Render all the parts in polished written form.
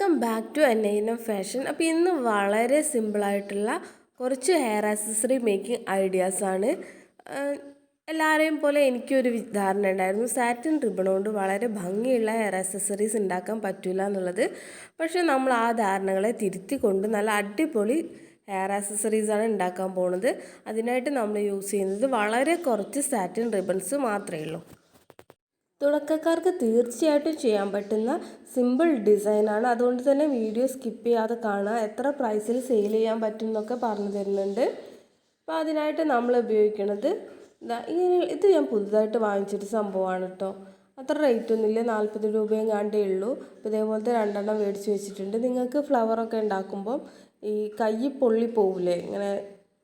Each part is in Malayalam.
Welcome back to nylon fashion. അപ്പോൾ ഇന്ന് വളരെ സിമ്പിളായിട്ടുള്ള കുറച്ച് ഹെയർ ആക്സസറി മേക്കിംഗ് ഐഡിയാസാണ്. എല്ലാവരെയും പോലെ എനിക്കൊരു ധാരണ ഉണ്ടായിരുന്നു, സാറ്റിൻ റിബൺ കൊണ്ട് വളരെ ഭംഗിയുള്ള ഹെയർ ആക്സസറീസ് ഉണ്ടാക്കാൻ പറ്റില്ല എന്നുള്ളത്. പക്ഷേ നമ്മൾ ആ ധാരണകളെ തിരുത്തിക്കൊണ്ട് നല്ല അടിപൊളി ഹെയർ ആക്സസറീസാണ് ഉണ്ടാക്കാൻ പോകുന്നത്. അതിനായിട്ട് നമ്മൾ യൂസ് ചെയ്യുന്നത് വളരെ കുറച്ച് സാറ്റിൻ റിബൺസ് മാത്രമേ ഉള്ളൂ. തുടക്കക്കാർക്ക് തീർച്ചയായിട്ടും ചെയ്യാൻ പറ്റുന്ന സിമ്പിൾ ഡിസൈനാണ്. അതുകൊണ്ട് തന്നെ വീഡിയോ സ്കിപ്പ് ചെയ്യാതെ കാണുക. എത്ര പ്രൈസിൽ സെയിൽ ചെയ്യാൻ പറ്റും എന്നൊക്കെ പറഞ്ഞു തരുന്നുണ്ട്. അപ്പോൾ അതിനായിട്ട് നമ്മൾ ഉപയോഗിക്കുന്നത് ഇത് ഞാൻ പുതുതായിട്ട് വാങ്ങിച്ചൊരു സംഭവമാണ് കേട്ടോ. അത്ര റേറ്റ് ഒന്നുമില്ല, 40 രൂപയും കാണ്ടേ ഉള്ളൂ. അപ്പോൾ ഇതേപോലത്തെ 2 മേടിച്ച് വെച്ചിട്ടുണ്ട്. നിങ്ങൾക്ക് ഫ്ലവറൊക്കെ ഉണ്ടാക്കുമ്പോൾ ഈ കൈ പൊള്ളി പോവില്ലേ ഇങ്ങനെ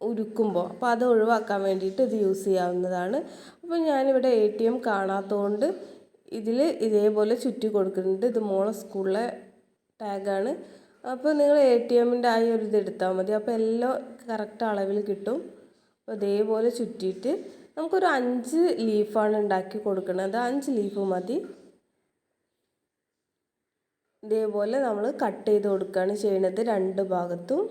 ഉരുക്കുമ്പോൾ, അപ്പോൾ അത് ഒഴിവാക്കാൻ വേണ്ടിയിട്ട് ഇത് യൂസ് ചെയ്യാവുന്നതാണ്. അപ്പോൾ ഞാനിവിടെ ATM കാണാത്തതുകൊണ്ട് ഇതിൽ ഇതേപോലെ ചുറ്റി കൊടുക്കുന്നുണ്ട്. ഇത് മോളെ സ്കൂളിലെ ടാഗാണ്. അപ്പോൾ നിങ്ങൾ ATMൻ്റെ ആ ഒരു ഇത് എടുത്താൽ മതി, അപ്പോൾ എല്ലാം കറക്റ്റ് അളവിൽ കിട്ടും. അപ്പോൾ ഇതേപോലെ ചുറ്റിയിട്ട് നമുക്കൊരു 5 ലീഫാണ് ഉണ്ടാക്കി കൊടുക്കുന്നത്. 5 ലീഫ് മതി. ഇതേപോലെ നമ്മൾ കട്ട് ചെയ്ത് കൊടുക്കുകയാണ് ചെയ്യുന്നത് 2 ഭാഗത്തും.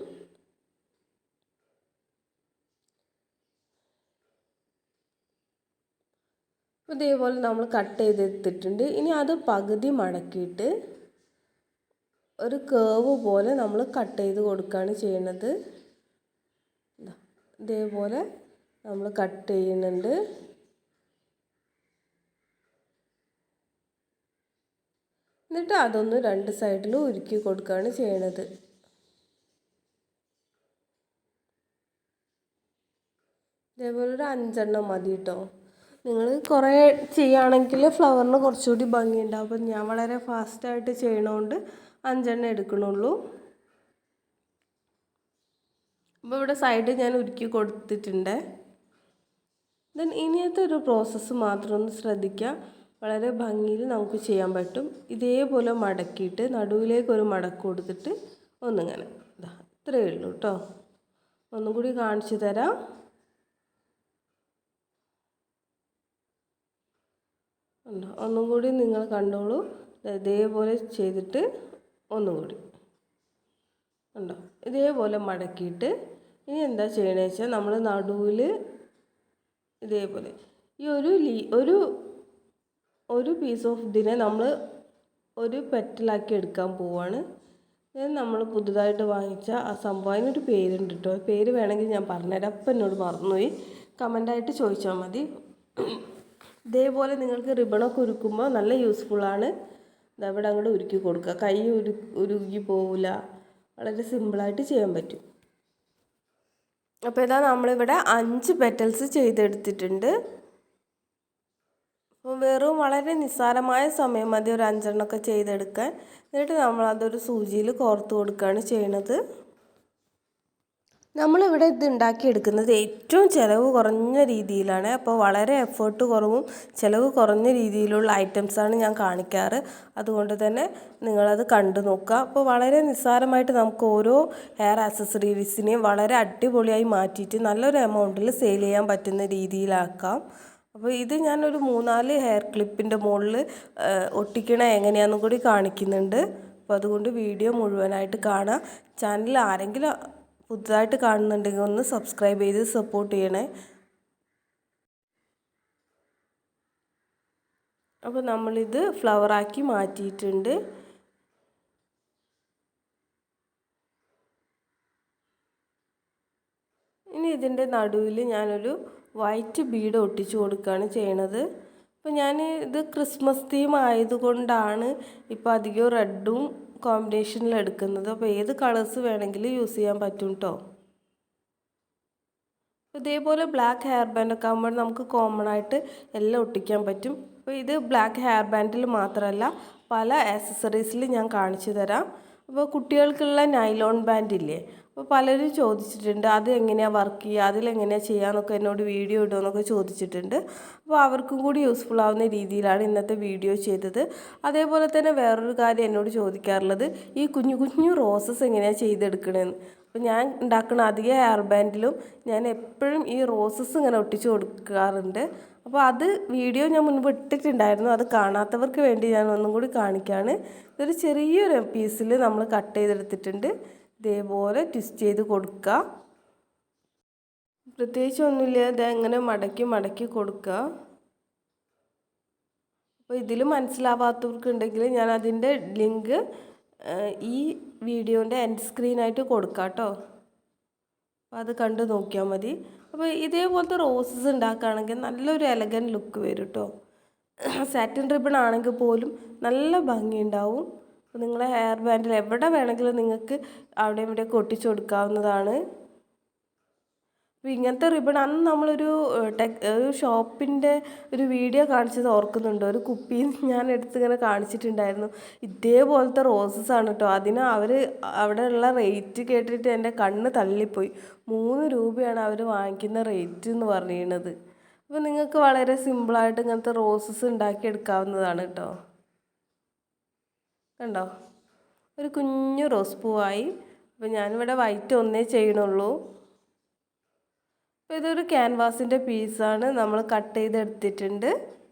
ഇതേപോലെ നമ്മൾ കട്ട് ചെയ്തെടുത്തിട്ടുണ്ട്. ഇനി അത് പകുതി മടക്കിയിട്ട് ഒരു കേവ് പോലെ നമ്മൾ കട്ട് ചെയ്ത് കൊടുക്കുകയാണ് ചെയ്യുന്നത്. ഇതേപോലെ നമ്മൾ കട്ട് ചെയ്യുന്നുണ്ട്. എന്നിട്ട് അതൊന്ന് 2 സൈഡിലും ഉരുക്കി കൊടുക്കുകയാണ് ചെയ്യണത്. ഇതേപോലെ ഒരു 5 മതി കേട്ടോ. നിങ്ങൾ കുറേ ചെയ്യുകയാണെങ്കിൽ ഫ്ലവറിന് കുറച്ചുകൂടി ഭംഗിയുണ്ടാവും. അപ്പം ഞാൻ വളരെ ഫാസ്റ്റായിട്ട് ചെയ്യണതുകൊണ്ട് 5 എടുക്കണുള്ളൂ. അപ്പോൾ ഇവിടെ സൈഡ് ഞാൻ ഉരുക്കി കൊടുത്തിട്ടുണ്ട്. ദെൻ ഇനിയത്തെ ഒരു പ്രോസസ്സ് മാത്രം ഒന്ന് ശ്രദ്ധിക്കുക, വളരെ ഭംഗിയിൽ നമുക്ക് ചെയ്യാൻ പറ്റും. ഇതേപോലെ മടക്കിയിട്ട് നടുവിലേക്കൊരു മടക്ക് കൊടുത്തിട്ട് ഒന്നിങ്ങനെ ഇത്രയേ ഉള്ളൂ കേട്ടോ. ഒന്നും കൂടി കാണിച്ചു തരാം. ഒന്നും കൂടി നിങ്ങൾ കണ്ടോളൂ. ഇതേപോലെ ചെയ്തിട്ട് ഒന്നുകൂടി ഉണ്ടോ, ഇതേപോലെ മടക്കിയിട്ട് ഇനി എന്താ ചെയ്യണമെന്ന് വെച്ചാൽ നമ്മൾ നടുവിൽ ഇതേപോലെ ഈ ഒരു പീസ് ഓഫ് ഇതിനെ നമ്മൾ ഒരു പെറ്റലാക്കി എടുക്കാൻ പോവാണ്. നമ്മൾ പുതുതായിട്ട് വാങ്ങിച്ച ആ സംഭവം, അതിനൊരു പേരുണ്ട് കേട്ടോ. പേര് വേണമെങ്കിൽ ഞാൻ പറഞ്ഞുതരാം. അപ്പം എന്നോട് മറന്നുപോയി, കമൻ്റായിട്ട് ചോദിച്ചാൽ മതി. ഇതേപോലെ നിങ്ങൾക്ക് റിബണൊക്കെ ഉരുക്കുമ്പോൾ നല്ല യൂസ്ഫുള്ളാണ്. ഇതവിടെ അങ്ങോട്ട് ഉരുക്കി കൊടുക്കുക, കൈ ഉരുകി പോവില്ല, വളരെ സിമ്പിളായിട്ട് ചെയ്യാൻ പറ്റും. അപ്പോൾ ഇതാ നമ്മളിവിടെ 5 പെറ്റൽസ് ചെയ്തെടുത്തിട്ടുണ്ട്. അപ്പോൾ വെറും വളരെ നിസ്സാരമായ സമയം മതി ഒരു 5 ചെയ്തെടുക്കാൻ. എന്നിട്ട് നമ്മളതൊരു സൂചിയിൽ കോർത്ത് കൊടുക്കുകയാണ് ചെയ്യണത്. നമ്മളിവിടെ ഇത് ഉണ്ടാക്കിയെടുക്കുന്നത് ഏറ്റവും ചിലവ് കുറഞ്ഞ രീതിയിലാണ്. അപ്പോൾ വളരെ എഫേർട്ട് കുറവും ചിലവ് കുറഞ്ഞ രീതിയിലുള്ള ഐറ്റംസാണ് ഞാൻ കാണിക്കാറ്. അതുകൊണ്ട് തന്നെ നിങ്ങളത് കണ്ടു നോക്കുക. അപ്പോൾ വളരെ നിസ്സാരമായിട്ട് നമുക്ക് ഓരോ ഹെയർ ആക്സസറീസിനെയും വളരെ അടിപൊളിയായി മാറ്റിയിട്ട് നല്ലൊരു എമൗണ്ടിൽ സെയിൽ ചെയ്യാൻ പറ്റുന്ന രീതിയിലാക്കാം. അപ്പോൾ ഇത് ഞാനൊരു 3-4 ഹെയർ ക്ലിപ്പിൻ്റെ മുകളിൽ ഒട്ടിക്കണ എങ്ങനെയാണെന്നും കൂടി കാണിക്കുന്നുണ്ട്. അപ്പോൾ അതുകൊണ്ട് വീഡിയോ മുഴുവനായിട്ട് കാണുക. ചാനൽ ആരെങ്കിലും പുതുതായിട്ട് കാണുന്നുണ്ടെങ്കിൽ ഒന്ന് സബ്സ്ക്രൈബ് ചെയ്ത് സപ്പോർട്ട് ചെയ്യണേ. അപ്പോൾ നമ്മളിത് ഫ്ലവറാക്കി മാറ്റിയിട്ടുണ്ട്. ഇനി ഇതിൻ്റെ നടുവിൽ ഞാനൊരു വൈറ്റ് ബീഡ് ഒട്ടിച്ച് കൊടുക്കുകയാണ് ചെയ്യണത്. അപ്പോൾ ഞാൻ ഇത് ക്രിസ്മസ് തീം ആയതുകൊണ്ടാണ് ഇപ്പോൾ അധികം റെഡും കോമ്പിനേഷനിൽ എടുക്കുന്നത്. അപ്പോൾ ഏത് കളേഴ്സ് വേണമെങ്കിലും യൂസ് ചെയ്യാൻ പറ്റും കേട്ടോ. ഇതേപോലെ ബ്ലാക്ക് ഹെയർ ബാൻഡൊക്കെ ആകുമ്പോൾ നമുക്ക് കോമൺ ആയിട്ട് എല്ലാം ഒട്ടിക്കാൻ പറ്റും. അപ്പോൾ ഇത് ബ്ലാക്ക് ഹെയർ ബാൻഡിൽ മാത്രമല്ല പല ആക്സസറീസിൽ ഞാൻ കാണിച്ചു തരാം. അപ്പോൾ കുട്ടികൾക്കുള്ള നൈലോൺ ബാൻഡ് ഇല്ലേ, അപ്പോൾ പലരും ചോദിച്ചിട്ടുണ്ട് അത് എങ്ങനെയാണ് വർക്ക് ചെയ്യുക, അതിലെങ്ങനെയാണ് ചെയ്യാമെന്നൊക്കെ എന്നോട് വീഡിയോ ഇടുമെന്നൊക്കെ ചോദിച്ചിട്ടുണ്ട്. അപ്പോൾ അവർക്കും കൂടി യൂസ്ഫുൾ ആവുന്ന രീതിയിലാണ് ഇന്നത്തെ വീഡിയോ ചെയ്തത്. അതേപോലെ തന്നെ വേറൊരു കാര്യം എന്നോട് ചോദിക്കാറുള്ളത് ഈ കുഞ്ഞു കുഞ്ഞു റോസസ് എങ്ങനെയാണ് ചെയ്തെടുക്കണമെന്ന്. അപ്പോൾ ഞാൻ ഉണ്ടാക്കുന്ന അധിക ഹെയർ ബാൻഡിലും ഞാൻ എപ്പോഴും ഈ റോസസ് ഇങ്ങനെ ഒട്ടിച്ച് കൊടുക്കാറുണ്ട്. അപ്പോൾ അത് വീഡിയോ ഞാൻ മുൻപ് ഇട്ടിട്ടുണ്ടായിരുന്നു. അത് കാണാത്തവർക്ക് വേണ്ടി ഞാൻ ഒന്നും കൂടി കാണിക്കുകയാണ്. ഇതൊരു ചെറിയൊരു പീസിൽ നമ്മൾ കട്ട് ചെയ്തെടുത്തിട്ടുണ്ട്. ഇതേപോലെ ട്വിസ്റ്റ് ചെയ്ത് കൊടുക്കുക. പ്രത്യേകിച്ച് ഒന്നുമില്ല, ഇത് എങ്ങനെ മടക്കി മടക്കി കൊടുക്കുക. അപ്പോൾ ഇതിൽ മനസ്സിലാവാത്തവർക്കുണ്ടെങ്കിൽ ഞാൻ അതിൻ്റെ ലിങ്ക് ഈ വീഡിയോൻ്റെ എൻഡ് സ്ക്രീനായിട്ട് കൊടുക്കാം കേട്ടോ. അപ്പോൾ അത് കണ്ട് നോക്കിയാൽ മതി. അപ്പോൾ ഇതേപോലത്തെ റോസസ് ഉണ്ടാക്കുകയാണെങ്കിൽ നല്ലൊരു എലഗൻറ്റ് ലുക്ക് വരും കേട്ടോ. സാറ്റിൻ റിബൺ ആണെങ്കിൽ പോലും നല്ല ഭംഗിയുണ്ടാവും. അപ്പോൾ നിങ്ങളെ ഹെയർ ബാൻഡിൽ എവിടെ വേണമെങ്കിലും നിങ്ങൾക്ക് അവിടെ ഇവിടെയൊക്കെ ഒട്ടിച്ചു കൊടുക്കാവുന്നതാണ്. അപ്പോൾ ഇങ്ങനത്തെ റിബൺ അന്ന് നമ്മളൊരു ഒരു ഷോപ്പിൻ്റെ ഒരു വീഡിയോ കാണിച്ചത് ഓർക്കുന്നുണ്ട്. ഒരു കുപ്പിയിൽ ഞാൻ എടുത്തിങ്ങനെ കാണിച്ചിട്ടുണ്ടായിരുന്നു. ഇതേപോലത്തെ റോസസ് ആണ് കേട്ടോ. അതിന് അവിടെയുള്ള റേറ്റ് കേട്ടിട്ട് എൻ്റെ കണ്ണ് തള്ളിപ്പോയി. 3 രൂപയാണ് അവർ വാങ്ങിക്കുന്ന റേറ്റ് എന്ന് പറയുന്നത്. അപ്പോൾ നിങ്ങൾക്ക് വളരെ സിമ്പിളായിട്ട് ഇങ്ങനത്തെ റോസസ് ഉണ്ടാക്കിയെടുക്കാവുന്നതാണ് കേട്ടോ. കണ്ടോ, ഒരു കുഞ്ഞു റോസ് പൂവായി. അപ്പോൾ ഞാനിവിടെ വൈറ്റ് ഒന്നേ ചെയ്യണുള്ളൂ. അപ്പോൾ ഇതൊരു ക്യാൻവാസിൻ്റെ പീസാണ്, നമ്മൾ കട്ട് ചെയ്തെടുത്തിട്ടുണ്ട്.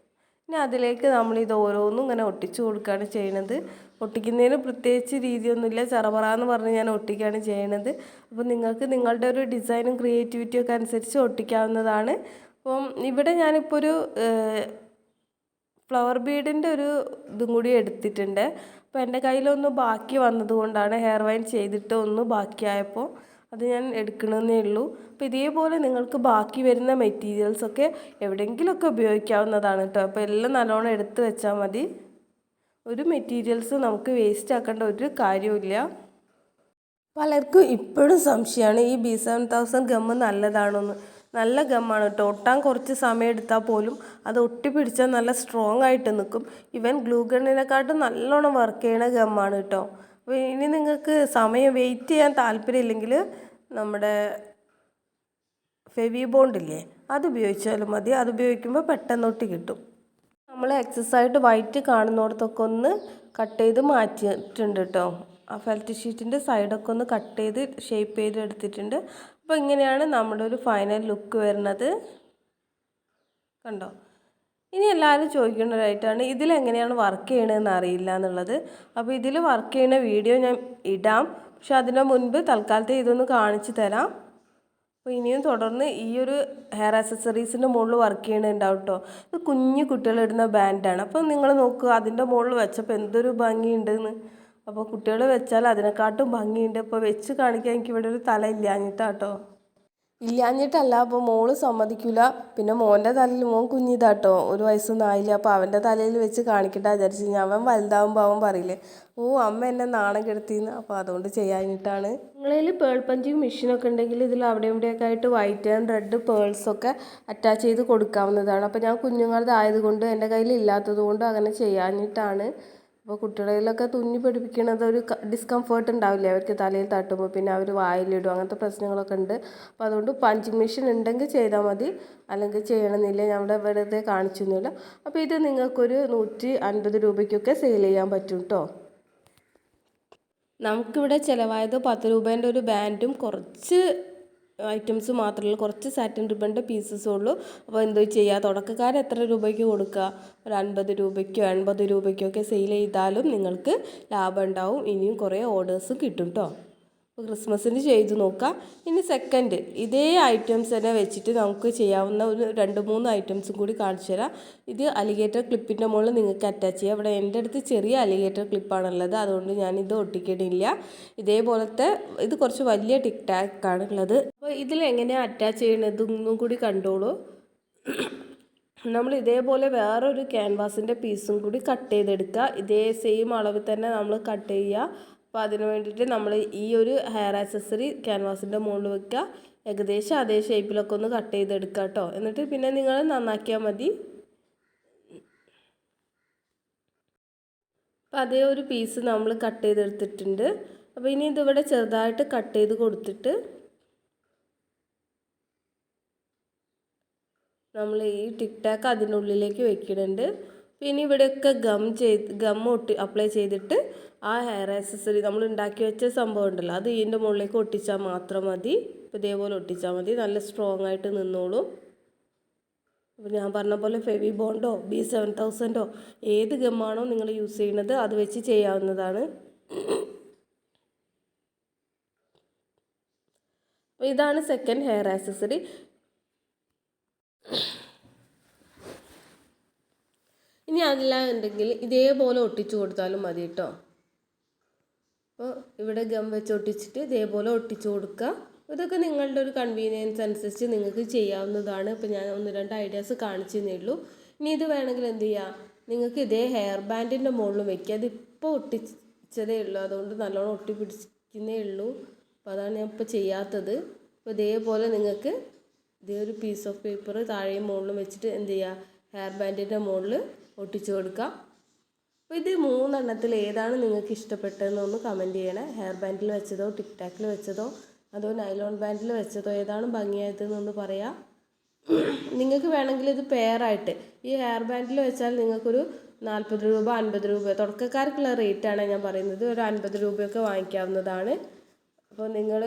ഇനി അതിലേക്ക് നമ്മളിത് ഓരോന്നും ഇങ്ങനെ ഒട്ടിച്ചു കൊടുക്കുകയാണ് ചെയ്യുന്നത്. ഒട്ടിക്കുന്നതിന് പ്രത്യേകിച്ച് രീതിയൊന്നുമില്ല, ചറപറാന്ന് പറഞ്ഞ് ഞാൻ ഒട്ടിക്കുകയാണ് ചെയ്യുന്നത്. അപ്പോൾ നിങ്ങൾക്ക് നിങ്ങളുടെ ഒരു ഡിസൈനും ക്രിയേറ്റിവിറ്റിയും ഒക്കെ അനുസരിച്ച് ഒട്ടിക്കാവുന്നതാണ്. അപ്പം ഇവിടെ ഞാനിപ്പോൾ ഒരു ഫ്ലവർ ബീഡിൻ്റെ ഒരു ഇതും കൂടി എടുത്തിട്ടുണ്ട്. അപ്പോൾ എൻ്റെ കയ്യിലൊന്ന് ബാക്കി വന്നതുകൊണ്ടാണ്, ഹെയർ വൈൻ ചെയ്തിട്ട് ഒന്ന് ബാക്കിയായപ്പോൾ അത് ഞാൻ എടുക്കണമെന്നേ ഉള്ളൂ. അപ്പോൾ ഇതേപോലെ നിങ്ങൾക്ക് ബാക്കി വരുന്ന മെറ്റീരിയൽസൊക്കെ എവിടെയെങ്കിലുമൊക്കെ ഉപയോഗിക്കാവുന്നതാണ് കേട്ടോ. അപ്പോൾ എല്ലാം നല്ലോണം എടുത്ത് വെച്ചാൽ മതി. ഒരു മെറ്റീരിയൽസ് നമുക്ക് വേസ്റ്റ് ആക്കേണ്ട ഒരു കാര്യമില്ല. പലർക്കും ഇപ്പോഴും സംശയമാണ് ഈ B7000 ഗമ്മ് നല്ലതാണോന്ന്. നല്ല ഗമ്മാണ് കേട്ടോ. ഒട്ടാൻ കുറച്ച് സമയം എടുത്താൽ പോലും അത് ഒട്ടിപ്പിടിച്ചാൽ നല്ല സ്ട്രോങ് ആയിട്ട് നിൽക്കും. ഈവൻ ഗ്ലൂ ഗണ്ണിനെക്കാട്ടും നല്ലോണം വർക്ക് ചെയ്യണ ഗമ്മാണ് കേട്ടോ. അപ്പോൾ ഇനി നിങ്ങൾക്ക് സമയം വെയിറ്റ് ചെയ്യാൻ താല്പര്യമില്ലെങ്കിൽ നമ്മുടെ ഫെവി ബോണ്ടില്ലേ, അത് ഉപയോഗിച്ചാലും മതി. അത് ഉപയോഗിക്കുമ്പോൾ പെട്ടെന്ന് ഒട്ടി കിട്ടും. നമ്മൾ എക്സസൈസായിട്ട് വൈറ്റ് കാണുന്നിടത്തൊക്കെ ഒന്ന് കട്ട് ചെയ്ത് മാറ്റിയിട്ടുണ്ട് കേട്ടോ. ആ ഫെൽറ്റ് ഷീറ്റിൻ്റെ സൈഡൊക്കെ ഒന്ന് കട്ട് ചെയ്ത് ഷേപ്പ് ചെയ്ത് എടുത്തിട്ടുണ്ട്. അപ്പോൾ ഇങ്ങനെയാണ് നമ്മുടെ ഒരു ഫൈനൽ ലുക്ക് വരുന്നത്. കണ്ടോ, ഇനി എല്ലാവരും ചോദിക്കുന്നതായിട്ടാണ് ഇതിലെങ്ങനെയാണ് വർക്ക് ചെയ്യണതെന്ന് അറിയില്ല എന്നുള്ളത്. അപ്പോൾ ഇതിൽ വർക്ക് ചെയ്യുന്ന വീഡിയോ ഞാൻ ഇടാം, പക്ഷെ അതിന് മുൻപ് തൽക്കാലത്തെ ഇതൊന്ന് കാണിച്ചു തരാം. അപ്പോൾ ഇനിയും തുടർന്ന് ഈ ഒരു ഹെയർ ആക്സസറീസിൻ്റെ മുകളിൽ വർക്ക് ചെയ്യണുണ്ടാവും കേട്ടോ. ഇത് കുഞ്ഞു കുട്ടികളിടുന്ന ബാൻഡാണ്. അപ്പോൾ നിങ്ങൾ നോക്കുക, അതിൻ്റെ മുകളിൽ വെച്ചപ്പോൾ എന്തൊരു ഭംഗിയുണ്ടെന്ന്. അപ്പോൾ കുട്ടികൾ വെച്ചാൽ അതിനെക്കാട്ടും ഭംഗിയുണ്ട്. അപ്പോൾ വെച്ച് കാണിക്കാൻ എനിക്കിവിടെ ഒരു തല ഇല്ലാഞ്ഞിട്ടാട്ടോ. ഇല്ലാഞ്ഞിട്ടല്ല, അപ്പോൾ മോള് സമ്മതിക്കില്ല. പിന്നെ മോൻ്റെ തലയിൽ, മോൻ കുഞ്ഞിതാട്ടോ, 1 വയസ്സൊന്നും ആയില്ല. അപ്പോൾ അവൻ്റെ തലയിൽ വെച്ച് കാണിക്കട്ടെ വിചാരിച്ചു. അവൻ വലുതാവുമ്പോൾ അവൻ പറയില്ലേ, ഓ അമ്മ എന്നെ നാണം കെടുത്തിന്ന്. അപ്പോൾ അതുകൊണ്ട് ചെയ്യാനിട്ടാണ്. നിങ്ങളിൽ പേൾ പഞ്ചിങ് മെഷീനൊക്കെ ഉണ്ടെങ്കിൽ ഇതിൽ അവിടെ ഇവിടെയൊക്കെ ആയിട്ട് വൈറ്റ് ആൻഡ് റെഡ് പേൾസൊക്കെ അറ്റാച്ച് ചെയ്ത് കൊടുക്കാവുന്നതാണ്. അപ്പോൾ ഞാൻ കുഞ്ഞുങ്ങളതായതുകൊണ്ട് എൻ്റെ കയ്യിൽ ഇല്ലാത്തത് കൊണ്ട് അങ്ങനെ ചെയ്യാനിട്ടാണ്. അപ്പോൾ കുട്ടികളിലൊക്കെ തുന്നി പഠിപ്പിക്കുന്നത് ഒരു ഡിസ്കംഫേർട്ട് ഉണ്ടാവില്ലേ അവർക്ക്, തലയിൽ തട്ടുമ്പോൾ പിന്നെ അവർ വായിലിടും, അങ്ങനത്തെ പ്രശ്നങ്ങളൊക്കെ ഉണ്ട്. അപ്പോൾ അതുകൊണ്ട് പഞ്ചിങ് മെഷീൻ ഉണ്ടെങ്കിൽ ചെയ്താൽ മതി, അല്ലെങ്കിൽ ചെയ്യണമെന്നില്ല. നമ്മുടെ വെറുതെ കാണിച്ചൊന്നുമില്ല. അപ്പോൾ ഇത് നിങ്ങൾക്കൊരു 150 രൂപയ്ക്കൊക്കെ സെയിൽ ചെയ്യാൻ പറ്റും കേട്ടോ. നമുക്കിവിടെ ചിലവായത് 10 രൂപേൻ്റെ ഒരു ബാൻഡും കുറച്ച് ഐറ്റംസ് മാത്രമേ ഉള്ളൂ, കുറച്ച് സാറ്റിൻ റിബണിൻ്റെ പീസസേ ഉള്ളൂ. അപ്പോൾ എന്തോ ചെയ്യുക, തുടക്കക്കാർ എത്ര രൂപയ്ക്ക് കൊടുക്കുക, ഒരു 50 രൂപയ്ക്കോ 80 രൂപയ്ക്കോ ഒക്കെ സെയിൽ ചെയ്താലും നിങ്ങൾക്ക് ലാഭം ഉണ്ടാവും. ഇനിയും കുറേ ഓർഡേഴ്സ് കിട്ടും കേട്ടോ. അപ്പോൾ ക്രിസ്മസിന് ചെയ്ത് നോക്കാം. ഇനി സെക്കൻഡ് ഇതേ ഐറ്റംസ് തന്നെ വെച്ചിട്ട് നമുക്ക് ചെയ്യാവുന്ന ഒരു 2-3 ഐറ്റംസും കൂടി കാണിച്ചു തരാം. ഇത് അലിഗേറ്റർ ക്ലിപ്പിൻ്റെ മുകളിൽ നിങ്ങൾക്ക് അറ്റാച്ച് ചെയ്യാം. ഇവിടെ എൻ്റെ അടുത്ത് ചെറിയ അലിഗേറ്റർ ക്ലിപ്പാണുള്ളത്, അതുകൊണ്ട് ഞാനിത് ഒട്ടിക്കണില്ല. ഇതേപോലത്തെ ഇത് കുറച്ച് വലിയ ടിക് ടാക്കാണ് ഉള്ളത്. അപ്പോൾ ഇതിൽ എങ്ങനെയാണ് അറ്റാച്ച് ചെയ്യണതൊന്നും കൂടി കണ്ടോളൂ. നമ്മൾ ഇതേപോലെ വേറൊരു ക്യാൻവാസിൻ്റെ പീസും കൂടി കട്ട് ചെയ്തെടുക്കുക. ഇതേ സെയിം അളവിൽ തന്നെ നമ്മൾ കട്ട് ചെയ്യുക. അപ്പോൾ അതിന് വേണ്ടിയിട്ട് നമ്മൾ ഈ ഒരു ഹെയർ ആക്സസറി ക്യാൻവാസിൻ്റെ മുകളിൽ വെക്കുക. ഏകദേശം അതേ ഷേപ്പിലൊക്കെ ഒന്ന് കട്ട് ചെയ്തെടുക്കുക കേട്ടോ. എന്നിട്ട് പിന്നെ നിങ്ങൾ നന്നാക്കിയാൽ മതി. അപ്പോൾ അതേ ഒരു പീസ് നമ്മൾ കട്ട് ചെയ്തെടുത്തിട്ടുണ്ട്. അപ്പോൾ ഇനി ഇതിവിടെ ചെറുതായിട്ട് കട്ട് ചെയ്ത് കൊടുത്തിട്ട് നമ്മൾ ഈ ടിക് ടാക്ക് അതിനുള്ളിലേക്ക് വെക്കുന്നുണ്ട്. പിന്നെ ഇവിടെയൊക്കെ ഗം അപ്ലൈ ചെയ്തിട്ട് ആ ഹെയർ ആക്സസറി നമ്മൾ ഉണ്ടാക്കി വെച്ച സംഭവം ഉണ്ടല്ലോ, അത് ഇതിൻ്റെ മുകളിലേക്ക് ഒട്ടിച്ചാൽ മാത്രം മതി. ഇപ്പോൾ ഇതേപോലെ ഒട്ടിച്ചാൽ മതി, നല്ല സ്ട്രോങ് ആയിട്ട് നിന്നോളും. അപ്പോൾ ഞാൻ പറഞ്ഞ പോലെ ഫെവി ബോണ്ടോ B7000 ഏത് ഗമ്മാണോ നിങ്ങൾ യൂസ് ചെയ്യുന്നത് അത് വെച്ച് ചെയ്യാവുന്നതാണ്. അപ്പോൾ ഇതാണ് സെക്കൻഡ് ഹെയർ ആക്സസറി. ഇനി അതല്ല ഉണ്ടെങ്കിൽ ഇതേപോലെ ഒട്ടിച്ചു കൊടുത്താലും മതി കേട്ടോ. അപ്പോൾ ഇവിടെ ഗം വെച്ച് ഒട്ടിച്ചിട്ട് ഇതേപോലെ ഒട്ടിച്ചു കൊടുക്കുക. ഇതൊക്കെ നിങ്ങളുടെ ഒരു കൺവീനിയൻസ് അനുസരിച്ച് നിങ്ങൾക്ക് ചെയ്യാവുന്നതാണ്. ഇപ്പോൾ ഞാൻ 1-2 ഐഡിയാസ് കാണിച്ചു തന്നേ ഉള്ളൂ. ഇനി ഇത് വേണമെങ്കിൽ എന്ത് ചെയ്യുക, നിങ്ങൾക്ക് ഇതേ ഹെയർ ബാൻഡിൻ്റെ മുകളിൽ വയ്ക്കുക. അതിപ്പോൾ ഒട്ടിച്ചതേ ഉള്ളൂ, അതുകൊണ്ട് നല്ലോണം ഒട്ടിപ്പിടിക്കുന്നേ ഉള്ളൂ. അപ്പോൾ അതാണ് ഞാൻ ഇപ്പോൾ ചെയ്യാത്തത്. അപ്പോൾ ഇതേപോലെ നിങ്ങൾക്ക് ഇതേ ഒരു പീസ് ഓഫ് പേപ്പർ താഴെയും മുകളിലും വെച്ചിട്ട് എന്ത് ചെയ്യുക, ഹെയർ ബാൻഡിൻ്റെ മുകളിൽ ഒട്ടിച്ചു കൊടുക്കുക. അപ്പോൾ ഇത് 3 എണ്ണത്തിൽ ഏതാണ് നിങ്ങൾക്ക് ഇഷ്ടപ്പെട്ടതെന്നൊന്ന് കമൻറ്റ് ചെയ്യണേ. ഹെയർ ബാൻഡിൽ വെച്ചതോ ടിക് ടാക്കിൽ വെച്ചതോ അതോ നൈലോൺ ബാൻഡിൽ വെച്ചതോ ഏതാണ് ഭംഗിയായതെന്നൊന്ന് പറയാം. നിങ്ങൾക്ക് വേണമെങ്കിൽ ഇത് പെയറായിട്ട് ഈ ഹെയർ ബാൻഡിൽ വെച്ചാൽ നിങ്ങൾക്കൊരു 40 രൂപ 50 രൂപ തുടക്കക്കാർക്കുള്ള റേറ്റാണ് ഞാൻ പറയുന്നത്. ഒരു 50 രൂപയൊക്കെ വാങ്ങിക്കാവുന്നതാണ്. അപ്പോൾ നിങ്ങൾ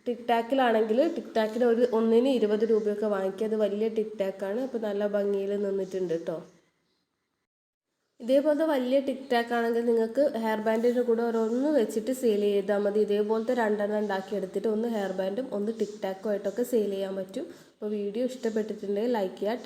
ടിക് ടാക്കിലാണെങ്കിൽ ടിക് ടാക്കിന് ഒന്നിന് 20 രൂപയൊക്കെ വാങ്ങിക്കുക. അത് വലിയ ടിക് ടാക്കാണ്. അപ്പോൾ നല്ല ഭംഗിയിൽ നിന്നിട്ടുണ്ട് കേട്ടോ. ഇതേപോലത്തെ വലിയ ടിക് ടാക്ക് ആണെങ്കിൽ നിങ്ങൾക്ക് ഹെയർ ബാൻഡിൻ്റെ കൂടെ ഓരോന്ന് വെച്ചിട്ട് സെയിൽ ചെയ്താൽ മതി. ഇതേപോലത്തെ 2 എണ്ണം ഉണ്ടാക്കി എടുത്തിട്ട് ഒന്ന് ഹെയർ ബാൻഡും ഒന്ന് ടിക് ടാക്കും ആയിട്ടൊക്കെ സെയിൽ ചെയ്യാൻ പറ്റും. അപ്പോൾ വീഡിയോ ഇഷ്ടപ്പെട്ടിട്ടുണ്ടെങ്കിൽ ലൈക്ക് ചെയ്യുക.